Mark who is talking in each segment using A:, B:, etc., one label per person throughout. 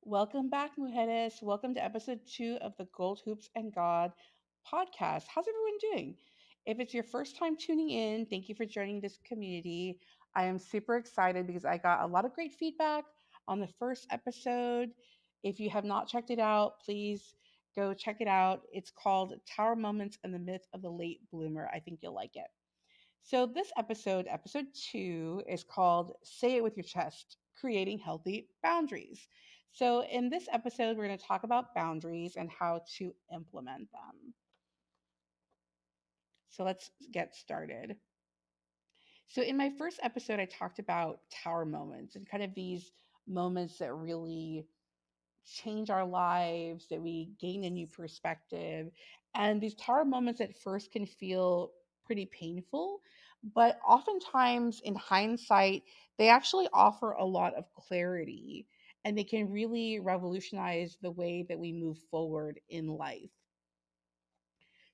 A: Welcome back, mujeres. Welcome to episode 2 of the Gold Hoops and God podcast. How's everyone doing? If it's your first time tuning in, thank you for joining this community. I am super excited because I got a lot of great feedback on the first episode. If you have not checked it out, please go check it out. It's called Tower Moments and the Myth of the Late Bloomer. I think you'll like it. So, this episode, episode 2, is called Say It With Your Chest, Creating Healthy Boundaries. So, in this episode, we're going to talk about boundaries and how to implement them. So, let's get started. So, in my first episode, I talked about tower moments and kind of these moments that really change our lives, that we gain a new perspective. And these tower moments at first can feel pretty painful, but oftentimes in hindsight, they actually offer a lot of clarity and they can really revolutionize the way that we move forward in life.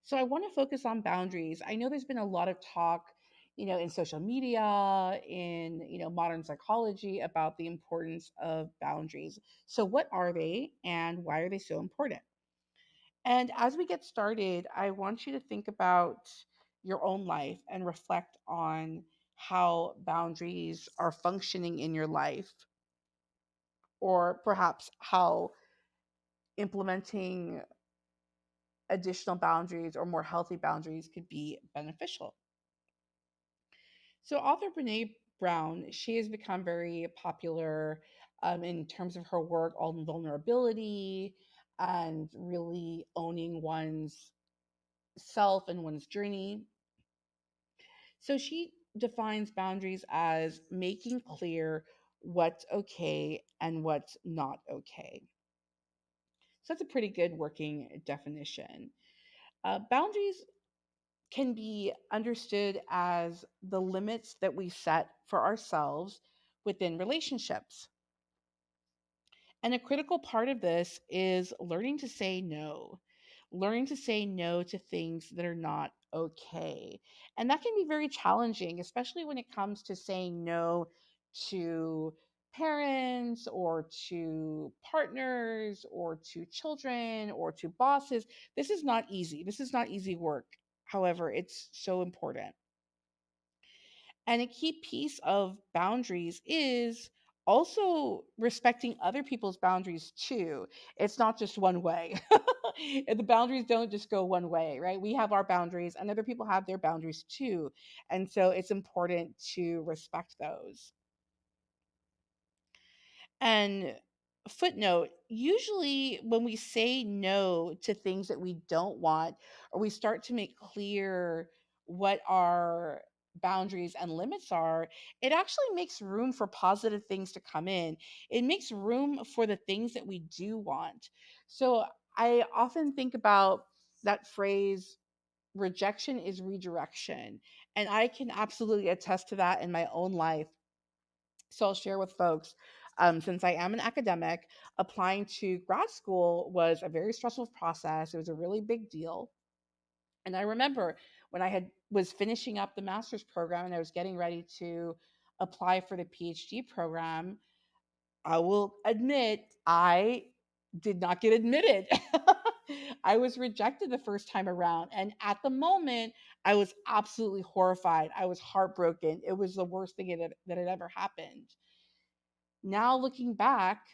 A: So I want to focus on boundaries. I know there's been a lot of talk, in social media, in, modern psychology about the importance of boundaries. So what are they and why are they so important? And as we get started, I want you to think about your own life and reflect on how boundaries are functioning in your life, or perhaps how implementing additional boundaries or more healthy boundaries could be beneficial. So, author Brene Brown, she has become very popular in terms of her work on vulnerability and really owning one's self and one's journey. So, she defines boundaries as making clear what's okay and what's not okay. So, that's a pretty good working definition. Boundaries can be understood as the limits that we set for ourselves within relationships. And a critical part of this is learning to say no to things that are not okay. And that can be very challenging, especially when it comes to saying no to parents or to partners or to children or to bosses. This is not easy. This is not easy work. However, it's so important. And a key piece of boundaries is also respecting other people's boundaries too. It's not just one way. The boundaries don't just go one way, right? We have our boundaries and other people have their boundaries too. And so it's important to respect those. And footnote, usually when we say no to things that we don't want, or we start to make clear what our boundaries and limits are, it actually makes room for positive things to come in. It makes room for the things that we do want. So I often think about that phrase, rejection is redirection. And I can absolutely attest to that in my own life. So I'll share with folks. Since I am an academic, applying to grad school was a very stressful process. It was a really big deal. And I remember when I had was finishing up the master's program and I was getting ready to apply for the PhD program, I will admit I did not get admitted. I was rejected the first time around. And at the moment, I was absolutely horrified. I was heartbroken. It was the worst thing that had ever happened. Now looking back,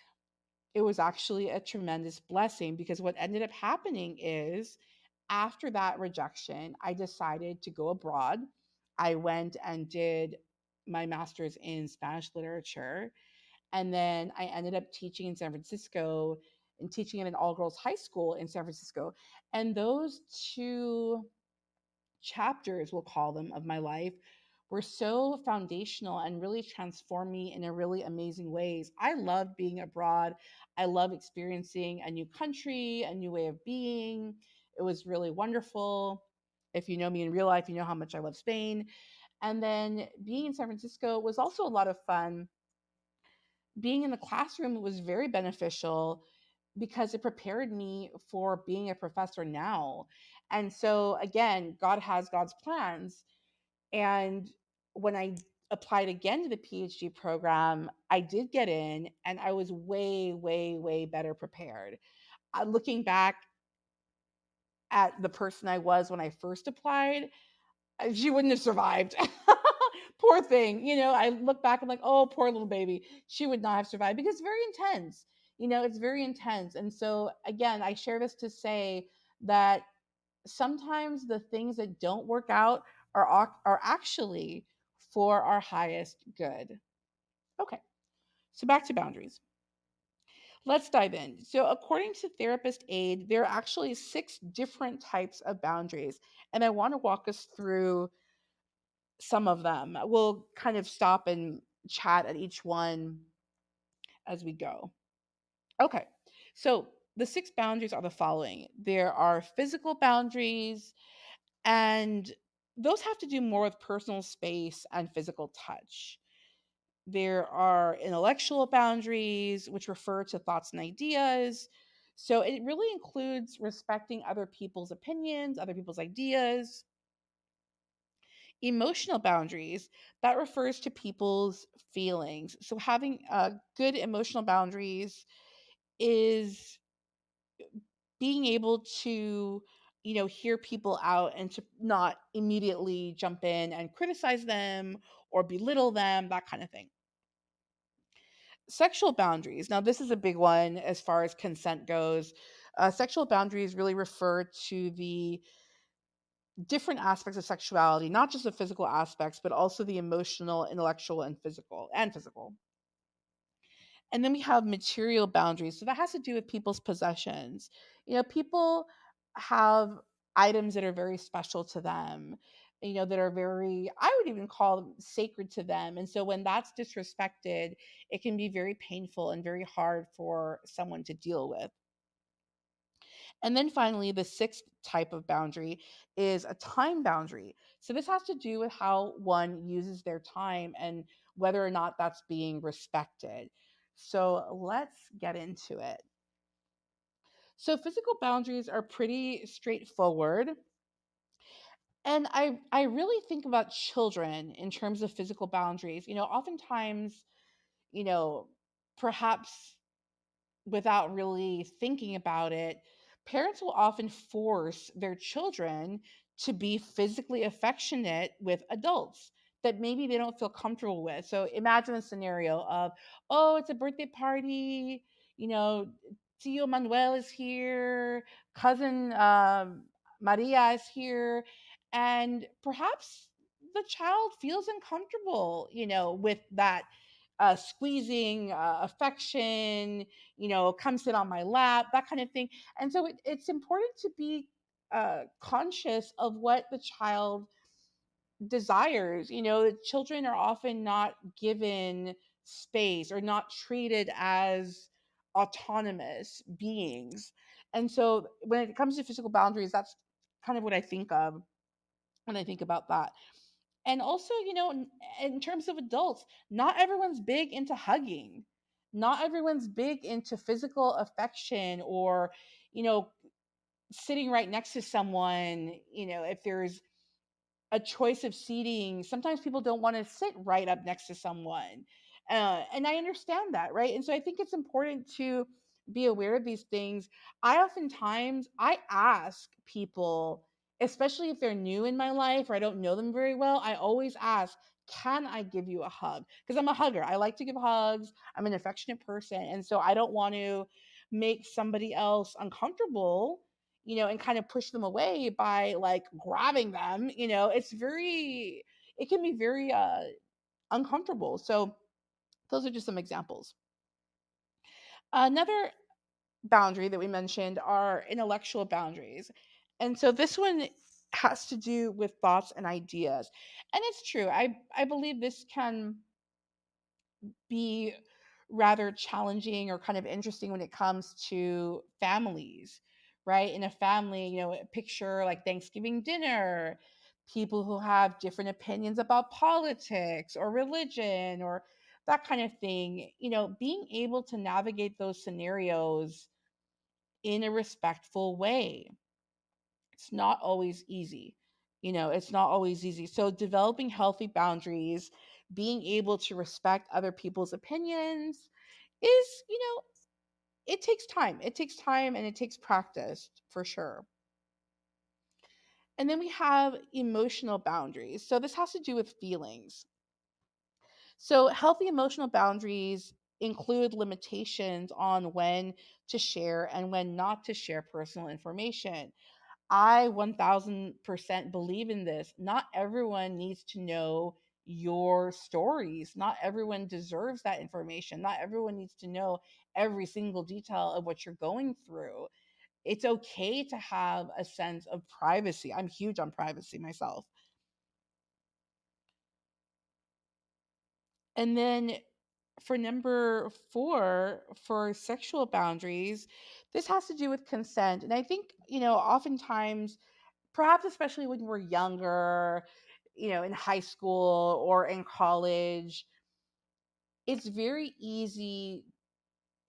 A: it was actually a tremendous blessing because what ended up happening is after that rejection, I decided to go abroad. I went and did my master's in Spanish literature. And then I ended up teaching in San Francisco and teaching at an all girls high school in San Francisco. And those two chapters, we'll call them, of my life were so foundational and really transformed me in a really amazing ways. I love being abroad. I love experiencing a new country, a new way of being. It was really wonderful. If you know me in real life, you know how much I love Spain. And then being in San Francisco was also a lot of fun. Being in the classroom was very beneficial because it prepared me for being a professor now. And so again, God has God's plans. And when I applied again to the PhD program, I did get in and I was way, way, way better prepared. Looking back at the person I was when I first applied, she wouldn't have survived. Poor thing. I look back, I'm like, oh, poor little baby. She would not have survived because it's very intense. It's very intense. And so, again, I share this to say that sometimes the things that don't work out are actually for our highest good. Okay, so back to boundaries. Let's dive in. So, according to Therapist Aid, there are actually 6 different types of boundaries, and I want to walk us through some of them. We'll kind of stop and chat at each one as we go. Okay, so the 6 boundaries are the following: there are physical boundaries, and those have to do more with personal space and physical touch. There are intellectual boundaries, which refer to thoughts and ideas. So it really includes respecting other people's opinions, other people's ideas. Emotional boundaries, that refers to people's feelings. So having good emotional boundaries is being able to hear people out and to not immediately jump in and criticize them or belittle them, that kind of thing. Sexual boundaries. Now, this is a big one as far as consent goes. Sexual boundaries really refer to the different aspects of sexuality, not just the physical aspects, but also the emotional, intellectual, and physical. And then we have material boundaries. So that has to do with people's possessions. People have items that are very special to them, that are very, I would even call them sacred to them. And so when that's disrespected, it can be very painful and very hard for someone to deal with. And then finally, the 6th type of boundary is a time boundary. So this has to do with how one uses their time and whether or not that's being respected. So let's get into it. So physical boundaries are pretty straightforward. And I really think about children in terms of physical boundaries. Oftentimes, you know, perhaps without really thinking about it, parents will often force their children to be physically affectionate with adults that maybe they don't feel comfortable with. So imagine a scenario of, oh, it's a birthday party, you know, Tio Manuel is here, cousin Maria is here, and perhaps the child feels uncomfortable, with that squeezing affection, come sit on my lap, that kind of thing. And so it's important to be conscious of what the child desires. Children are often not given space or not treated as autonomous beings. And so when it comes to physical boundaries, that's kind of what I think of when I think about that. And also, in terms of adults, not everyone's big into hugging. Not everyone's big into physical affection or, you know, sitting right next to someone, if there's a choice of seating, sometimes people don't want to sit right up next to someone. And I understand that, right? And so I think it's important to be aware of these things. I ask people, especially if they're new in my life or I don't know them very well, I always ask, can I give you a hug? Because I'm a hugger. I like to give hugs. I'm an affectionate person. And so I don't want to make somebody else uncomfortable, and kind of push them away by like grabbing them. It can be very uncomfortable. So those are just some examples. Another boundary that we mentioned are intellectual boundaries. And so this one has to do with thoughts and ideas. And it's true. I believe this can be rather challenging or kind of interesting when it comes to families, right? In a family, picture like Thanksgiving dinner, people who have different opinions about politics or religion or that kind of thing, being able to navigate those scenarios in a respectful way. It's not always easy. It's not always easy. So developing healthy boundaries being able to respect other people's opinions is, it takes time. It takes time and it takes practice for sure. And then we have emotional boundaries. So this has to do with feelings. So healthy emotional boundaries include limitations on when to share and when not to share personal information. I 1000% believe in this. Not everyone needs to know your stories. Not everyone deserves that information. Not everyone needs to know every single detail of what you're going through. It's okay to have a sense of privacy. I'm huge on privacy myself. And then for number 4, for sexual boundaries, this has to do with consent. And I think, oftentimes, perhaps especially when we're younger, in high school or in college, it's very easy,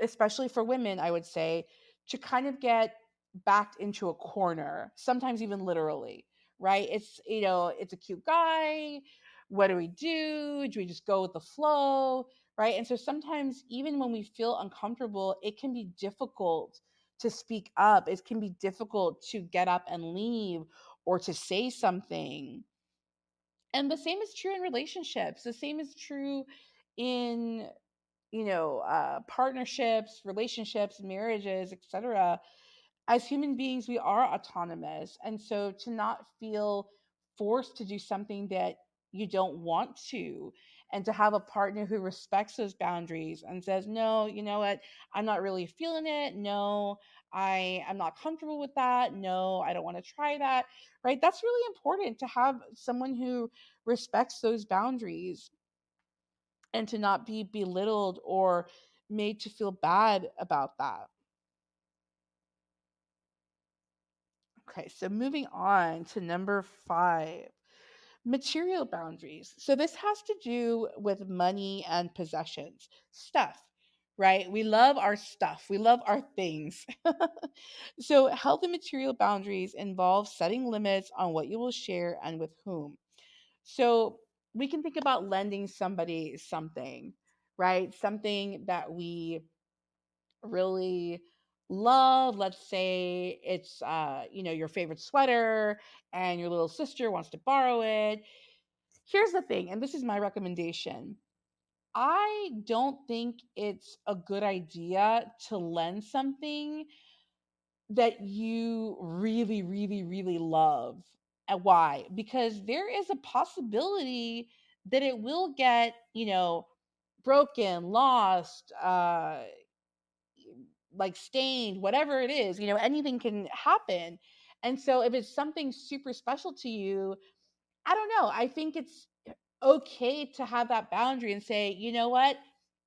A: especially for women, I would say, to kind of get backed into a corner, sometimes even literally, right? It's a cute guy. What do we do? Do we just go with the flow? Right. And so sometimes, even when we feel uncomfortable, it can be difficult to speak up. It can be difficult to get up and leave or to say something. And the same is true in relationships. The same is true in partnerships, relationships, marriages, etc. As human beings, we are autonomous. And so to not feel forced to do something that you don't want to, and to have a partner who respects those boundaries and says, no, you know what, I'm not really feeling it. No, I'm not comfortable with that. No, I don't want to try that. Right. That's really important, to have someone who respects those boundaries and to not be belittled or made to feel bad about that. Okay, so moving on to number 5, material boundaries. So this has to do with money and possessions, stuff, right? We love our stuff, we love our things. So healthy material boundaries involve setting limits on what you will share and with whom. So we can think about lending somebody something, right? Something that we really love. Let's say it's your favorite sweater and your little sister wants to borrow it. Here's the thing, and this is my recommendation. I don't think it's a good idea to lend something that you really, really, really love. And why? Because there is a possibility that it will get, broken, lost, like stained, whatever it is, anything can happen. And so if it's something super special to you, I don't know. I think it's okay to have that boundary and say, you know what,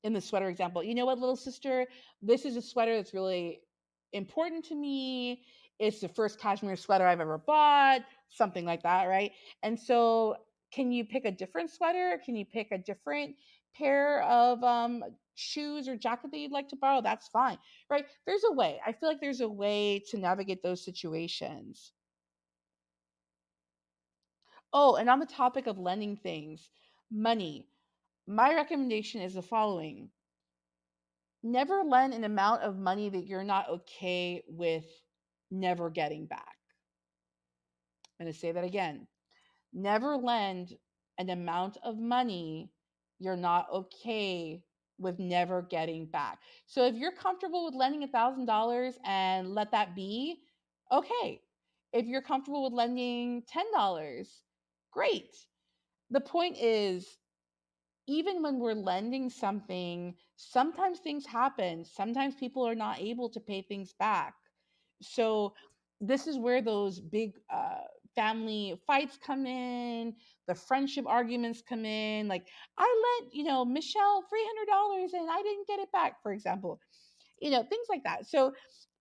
A: in the sweater example, you know what, little sister, this is a sweater that's really important to me. It's the first cashmere sweater I've ever bought, something like that, right? And so, can you pick a different sweater? Can you pick a different pair of shoes or jacket that you'd like to borrow? That's fine, right? There's a way. I feel like there's a way to navigate those situations. Oh, and on the topic of lending things, money, my recommendation is the following: never lend an amount of money that you're not okay with never getting back. I'm going to say that again. Never lend an amount of money you're not okay with never getting back. So if you're comfortable with lending $1,000 and let that be, okay. If you're comfortable with lending $10, great. The point is, even when we're lending something, sometimes things happen. Sometimes people are not able to pay things back. So this is where those big family fights come in, the friendship arguments come in. Like, I lent, Michelle $300 and I didn't get it back, for example. Things like that. So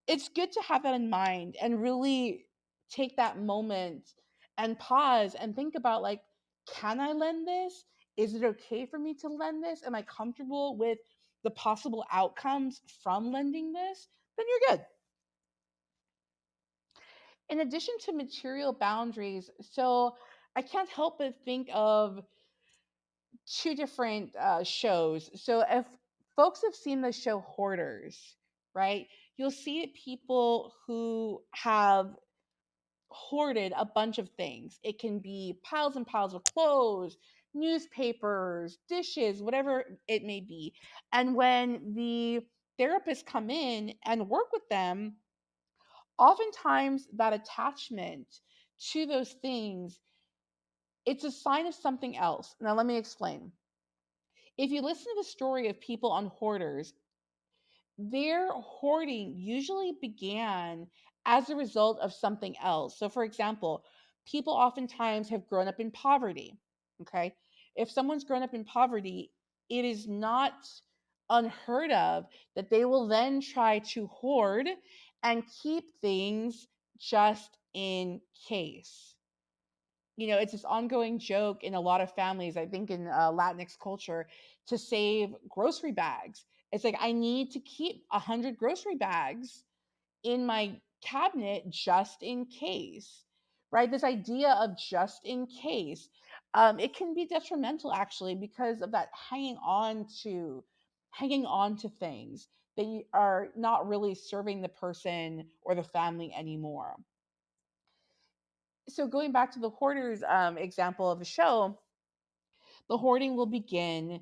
A: it's good to have that in mind and really take that moment and pause and think about, like, can I lend this? Is it okay for me to lend this? Am I comfortable with the possible outcomes from lending this? Then you're good. In addition to material boundaries, so I can't help but think of two different shows. So if folks have seen the show Hoarders, right, you'll see people who have hoarded a bunch of things. It can be piles and piles of clothes, newspapers, dishes, whatever it may be. And when the therapists come in and work with them, oftentimes that attachment to those things, it's a sign of something else. Now let me explain. If you listen to the story of people on Hoarders, their hoarding usually began as a result of something else. So, for example, people oftentimes have grown up in poverty. Okay. If someone's grown up in poverty, it is not unheard of that they will then try to hoard and keep things just in case. It's this ongoing joke in a lot of families, I think in Latinx culture, to save grocery bags. It's like, I need to keep 100 grocery bags in my cabinet just in case, right? This idea of just in case, it can be detrimental actually because of that hanging on to things that are not really serving the person or the family anymore. So going back to the hoarders example of the show, the hoarding will begin,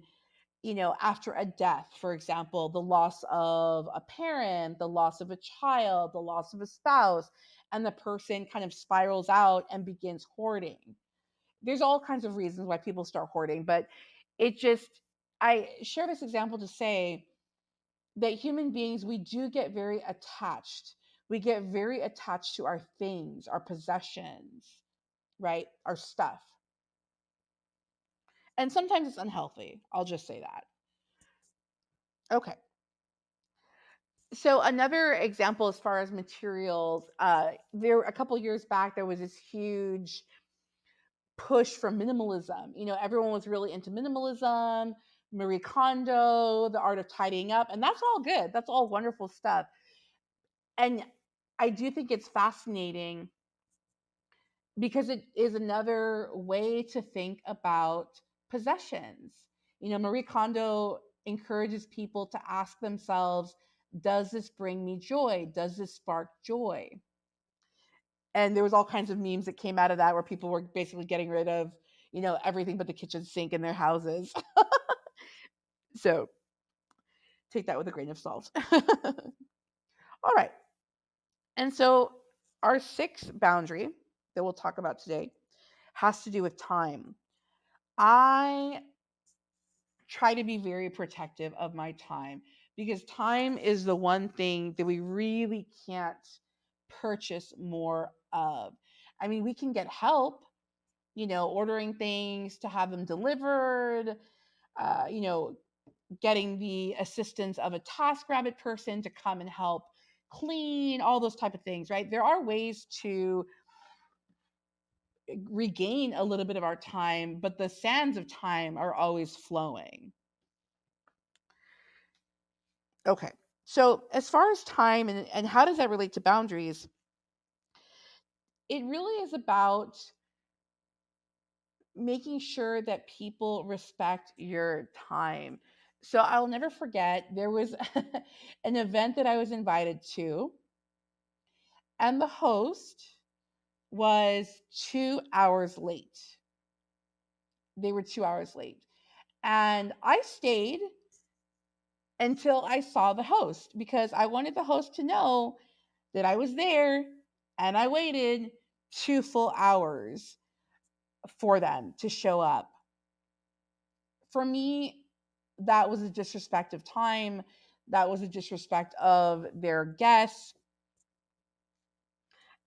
A: after a death, for example, the loss of a parent, the loss of a child, the loss of a spouse, and the person kind of spirals out and begins hoarding. There's all kinds of reasons why people start hoarding, but it just, I share this example to say that human beings, we do get very attached. We get very attached to our things, our possessions, right? Our stuff. And sometimes it's unhealthy. I'll just say that. Okay. So another example as far as materials, there a couple years back there was this huge push for minimalism. Everyone was really into minimalism, Marie Kondo, the art of tidying up, and that's all good. That's all wonderful stuff. And I do think it's fascinating because it is another way to think about possessions. Marie Kondo encourages people to ask themselves, does this bring me joy? Does this spark joy? And there was all kinds of memes that came out of that where people were basically getting rid of, everything but the kitchen sink in their houses. So take that with a grain of salt. All right. And so our sixth boundary that we'll talk about today has to do with time. I try to be very protective of my time because time is the one thing that we really can't purchase more of. I mean, we can get help, ordering things to have them delivered, uh, you know, getting the assistance of a TaskRabbit person to come and help clean, all those type of things, right? There are ways to regain a little bit of our time, but the sands of time are always flowing. Okay. So, as far as time and how does that relate to boundaries, it really is about making sure that people respect your time. So, I'll never forget there was an event that I was invited to, and the host was 2 hours late. They were 2 hours late. And I stayed until I saw the host because I wanted the host to know that I was there and I waited 2 full hours for them to show up. For me, that was a disrespect of time. That was a disrespect of their guests.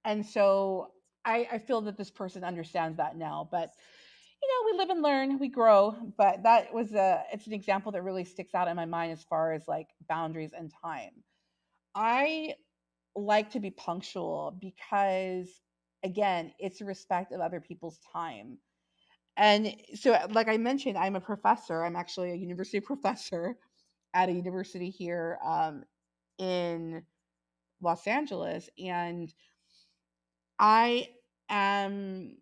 A: And so I feel that this person understands that now. But we live and learn, we grow. But it's an example that really sticks out in my mind as far as like boundaries and time. I like to be punctual because again, it's a respect of other people's time. And so like I mentioned, I'm a professor. I'm actually a university professor at a university here in Los Angeles, and I am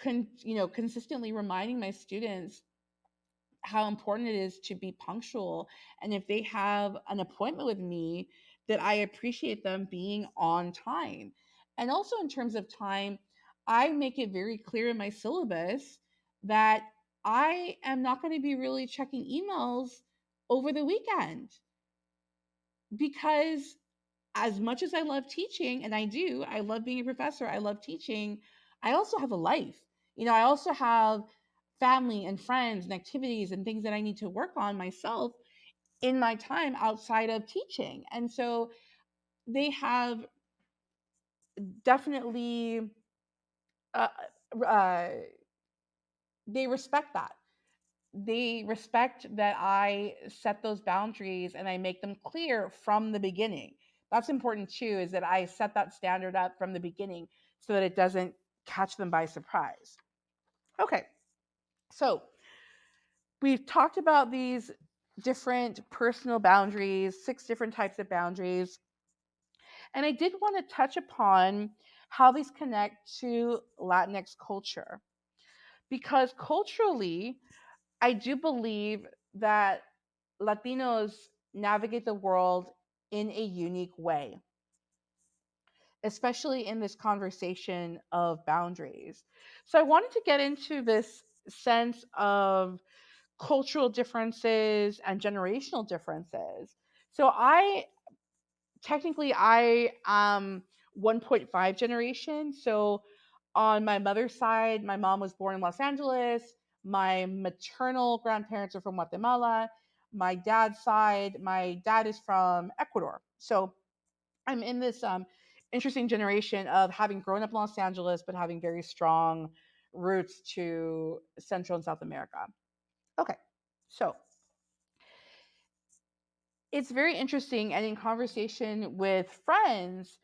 A: consistently reminding my students how important it is to be punctual. And if they have an appointment with me, that I appreciate them being on time. And also, in terms of time, I make it very clear in my syllabus that I am not going to be really checking emails over the weekend, because as much as I love teaching, and I do, I love being a professor, I love teaching, I also have a life. I also have family and friends and activities and things that I need to work on myself in my time outside of teaching. And so they have definitely, uh, uh, they respect that. They respect that I set those boundaries and I make them clear from the beginning. That's important too, is that I set that standard up from the beginning so that it doesn't catch them by surprise. Okay, so we've talked about these different personal boundaries, 6 different types of boundaries. And I did want to touch upon how these connect to Latinx culture, because culturally, I do believe that Latinos navigate the world in a unique way, especially in this conversation of boundaries. So I wanted to get into this sense of cultural differences and generational differences. So I am 1.5 generation. So on my mother's side, my mom was born in Los Angeles. My maternal grandparents are from Guatemala. My dad's side, my dad is from Ecuador. So I'm in this interesting generation of having grown up in Los Angeles, but having very strong roots to Central and South America. Okay, so it's very interesting. And in conversation with friends,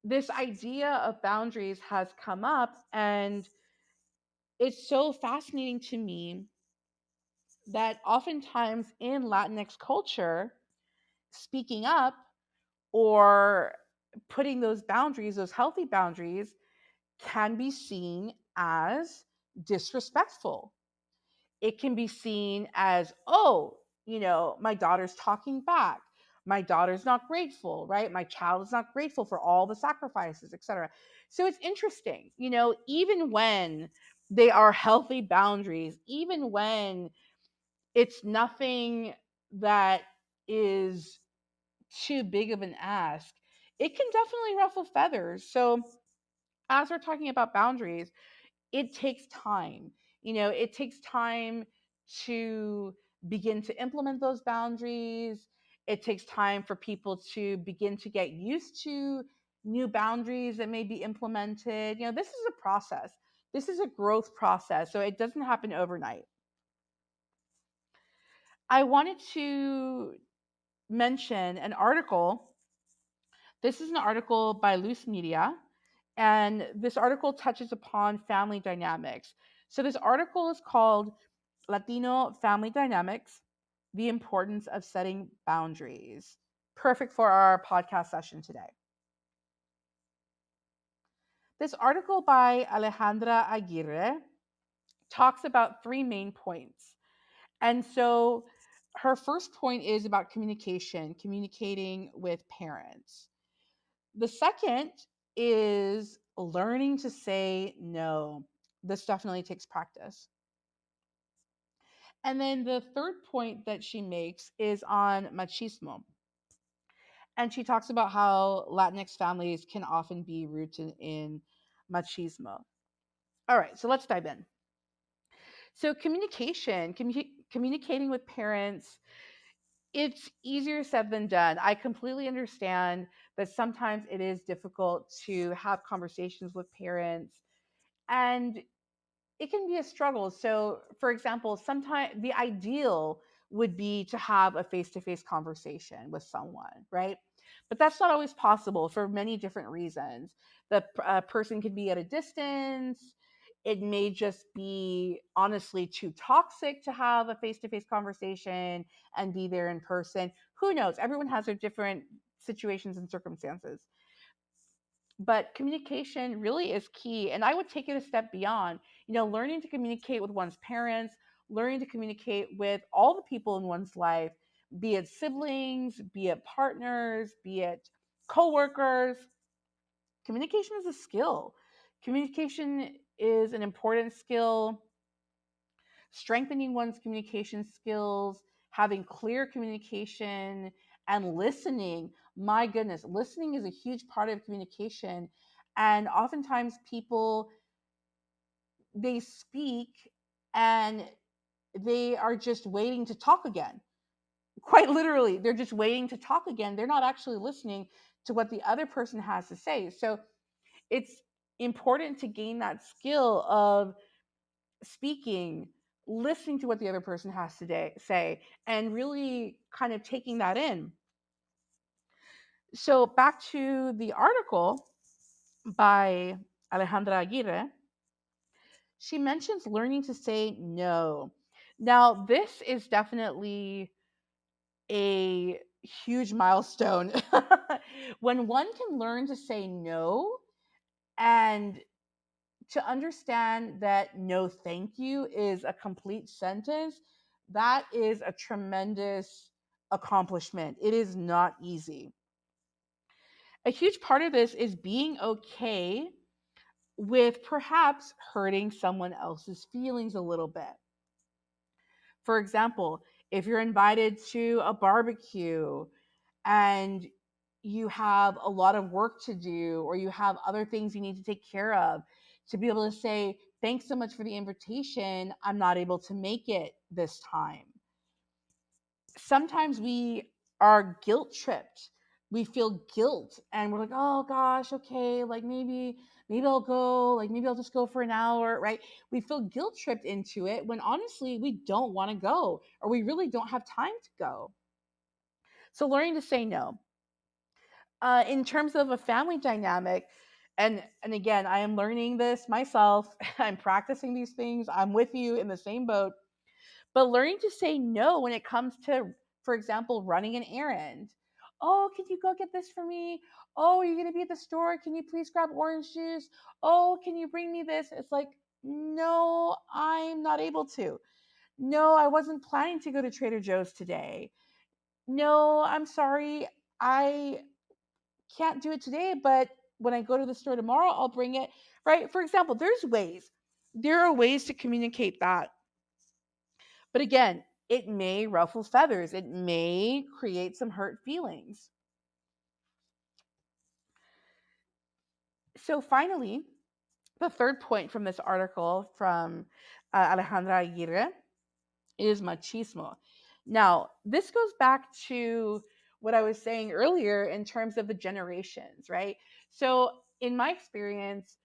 A: this idea of boundaries has come up, and it's so fascinating to me that oftentimes in Latinx culture, speaking up or putting those boundaries, those healthy boundaries, can be seen as disrespectful. It can be seen as, oh, my daughter's talking back. My daughter's not grateful, right? My child is not grateful for all the sacrifices, etc. So it's interesting, even when they are healthy boundaries, even when it's nothing that is too big of an ask, it can definitely ruffle feathers. So, as we're talking about boundaries, it takes time. It takes time to begin to implement those boundaries. It takes time for people to begin to get used to new boundaries that may be implemented. This is a process. This is a growth process. So it doesn't happen overnight. I wanted to mention an article. This is an article by Loose Media, and this article touches upon family dynamics. So this article is called Latino Family Dynamics: The Importance of Setting Boundaries. Perfect for our podcast session today. This article by Alejandra Aguirre talks about 3 main points. And so her first point is about communication, communicating with parents. The second is learning to say no. This definitely takes practice. And then the third point that she makes is on machismo. And she talks about how Latinx families can often be rooted in machismo. All right, so let's dive in. So, communicating with parents, it's easier said than done. I completely understand that sometimes it is difficult to have conversations with parents, and it can be a struggle. So, for example, sometimes the ideal would be to have a face to face conversation with someone, right? But that's not always possible for many different reasons. The person could be at a distance. It may just be honestly too toxic to have a face to face conversation and be there in person. Who knows? Everyone has their different situations and circumstances, but communication really is key. And I would take it a step beyond, learning to communicate with one's parents, learning to communicate with all the people in one's life, be it siblings, be it partners, be it coworkers. Communication is a skill. Communication is an important skill. Strengthening one's communication skills, having clear communication, and listening. My goodness, listening is a huge part of communication. And oftentimes people, they speak and they are just waiting to talk again. Quite literally, they're just waiting to talk again. They're not actually listening to what the other person has to say. So it's important to gain that skill of speaking, listening to what the other person has to say, and really kind of taking that in. So, back to the article by Alejandra Aguirre, she mentions learning to say no. Now, this is definitely a huge milestone. When one can learn to say no and to understand that no thank you is a complete sentence, that is a tremendous accomplishment. It is not easy. A huge part of this is being okay with perhaps hurting someone else's feelings a little bit. For example, if you're invited to a barbecue and you have a lot of work to do or you have other things you need to take care of, to be able to say, thanks so much for the invitation, I'm not able to make it this time. Sometimes we are guilt tripped. We feel guilt and we're like, oh gosh, okay, like maybe I'll go, like maybe I'll just go for an hour, right? We feel guilt tripped into it when honestly we don't want to go or we really don't have time to go. So learning to say no. In terms of a family dynamic, and again, I am learning this myself. I'm practicing these things. I'm with you in the same boat. But learning to say no when it comes to, for example, running an errand. Oh, can you go get this for me? Oh, are you going to be at the store? Can you please grab orange juice? Oh, can you bring me this? It's like, no, I'm not able to. No, I wasn't planning to go to Trader Joe's today. No, I'm sorry. I can't do it today, but when I go to the store tomorrow, I'll bring it. Right? For example, there are ways to communicate that. But again, it may ruffle feathers. It may create some hurt feelings. So finally, the third point from this article from Alejandra Aguirre is machismo. Now, this goes back to what I was saying earlier in terms of the generations, right? So, in my experience,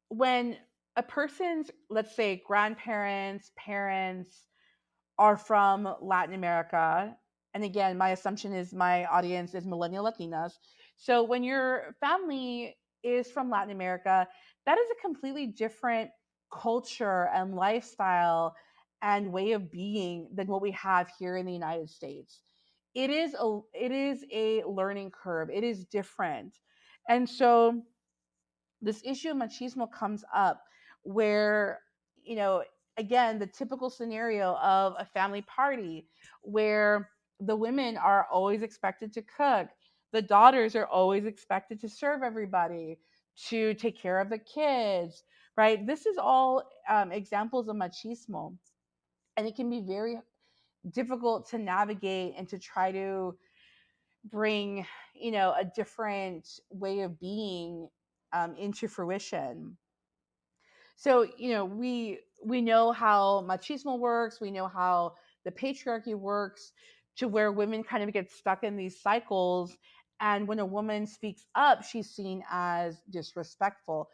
A: when a person's, let's say, grandparents, parents are from Latin America, and again, my assumption is my audience is Millennial Latinas. So when your family is from Latin America, that is a completely different culture and lifestyle and way of being than what we have here in the United States. It is a learning curve. It is different. And so this issue of machismo comes up where, you know, again, the typical scenario of a family party where the women are always expected to cook, the daughters are always expected to serve everybody, to take care of the kids, right? This is all examples of machismo. And it can be very difficult to navigate and to try to bring, a different way of being into fruition. So, we know how machismo works, we know how the patriarchy works, to where women kind of get stuck in these cycles, and when a woman speaks up, she's seen as disrespectful.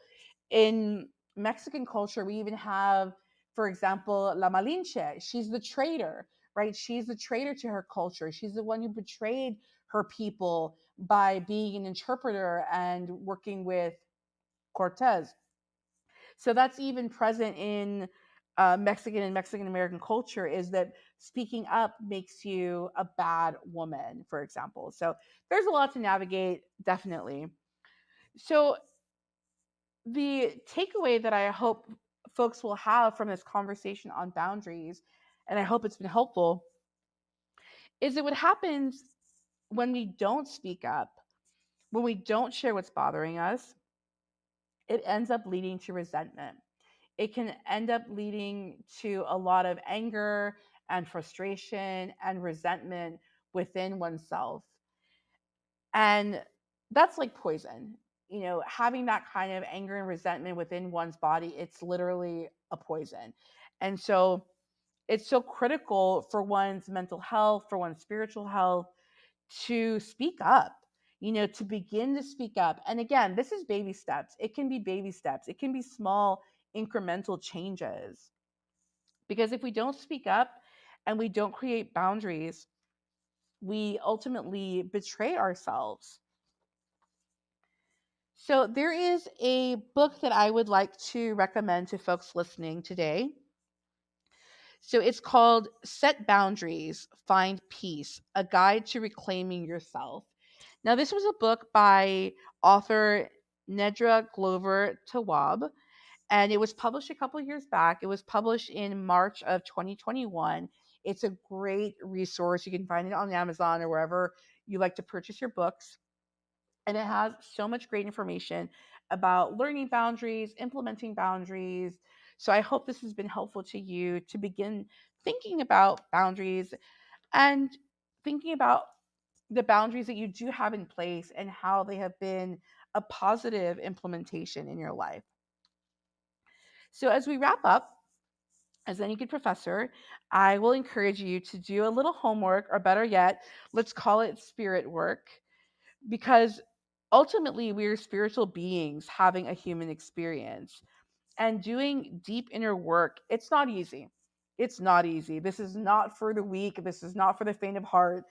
A: In Mexican culture, we even have, for example, La Malinche. She's the traitor, right? She's the traitor to her culture. She's the one who betrayed her people by being an interpreter and working with Cortez. So that's even present in Mexican and Mexican American culture, is that speaking up makes you a bad woman, for example. So there's a lot to navigate, definitely. So the takeaway that I hope folks will have from this conversation on boundaries, and I hope it's been helpful, is that what happens when we don't speak up, when we don't share what's bothering us, it ends up leading to resentment. It can end up leading to a lot of anger and frustration and resentment within oneself. And that's like poison. Having that kind of anger and resentment within one's body, it's literally a poison. And so it's so critical for one's mental health, for one's spiritual health, to speak up, to begin to speak up. And again, this is baby steps. It can be baby steps, it can be small incremental changes. Because if we don't speak up and we don't create boundaries, we ultimately betray ourselves. So, there is a book that I would like to recommend to folks listening today. So, it's called Set Boundaries, Find Peace, A Guide to Reclaiming Yourself. Now, this was a book by author Nedra Glover Tawwab, and it was published a couple years back. It was published in March of 2021. It's a great resource. You can find it on Amazon or wherever you like to purchase your books. And it has so much great information about learning boundaries, implementing boundaries. So I hope this has been helpful to you to begin thinking about boundaries and thinking about the boundaries that you do have in place and how they have been a positive implementation in your life. So as we wrap up, as any good professor, I will encourage you to do a little homework, or better yet, let's call it spirit work, because ultimately we're spiritual beings having a human experience. And doing deep inner work, it's not easy. It's not easy. This is not for the weak. This is not for the faint of heart.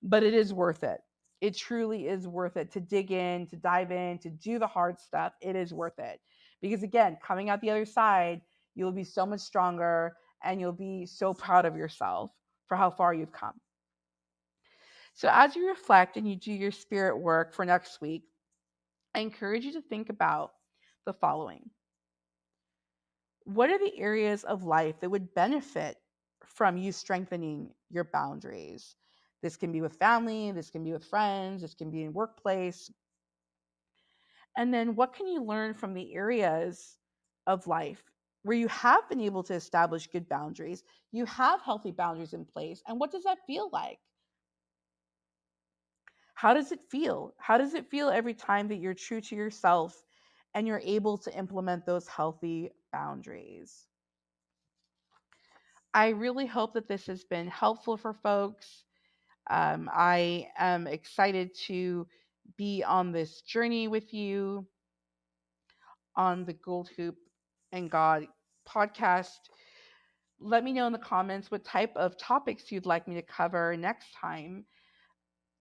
A: But it is worth it. It truly is worth it to dig in, to dive in, to do the hard stuff. It is worth it. Because again, coming out the other side, you'll be so much stronger and you'll be so proud of yourself for how far you've come. So as you reflect and you do your spirit work for next week, I encourage you to think about the following. What are the areas of life that would benefit from you strengthening your boundaries? This can be with family, this can be with friends, this can be in workplace. And then what can you learn from the areas of life where you have been able to establish good boundaries? You have healthy boundaries in place. And what does that feel like? How does it feel? How does it feel every time that you're true to yourself and you're able to implement those healthy boundaries? I really hope that this has been helpful for folks. I am excited to be on this journey with you on the Gold Hoop and God podcast. Let me know in the comments what type of topics you'd like me to cover next time.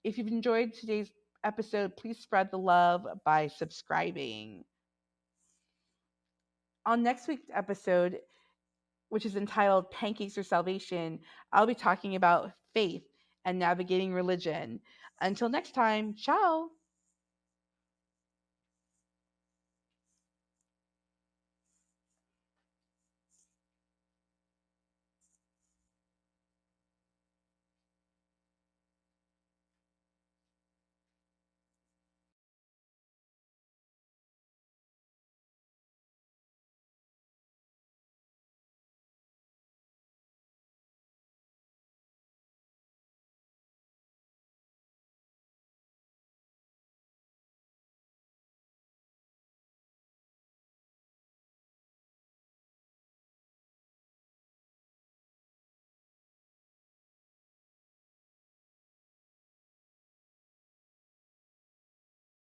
A: If you've enjoyed today's episode, please spread the love by subscribing. On next week's episode, which is entitled Pancakes or Salvation, I'll be talking about faith and navigating religion. Until next time, ciao.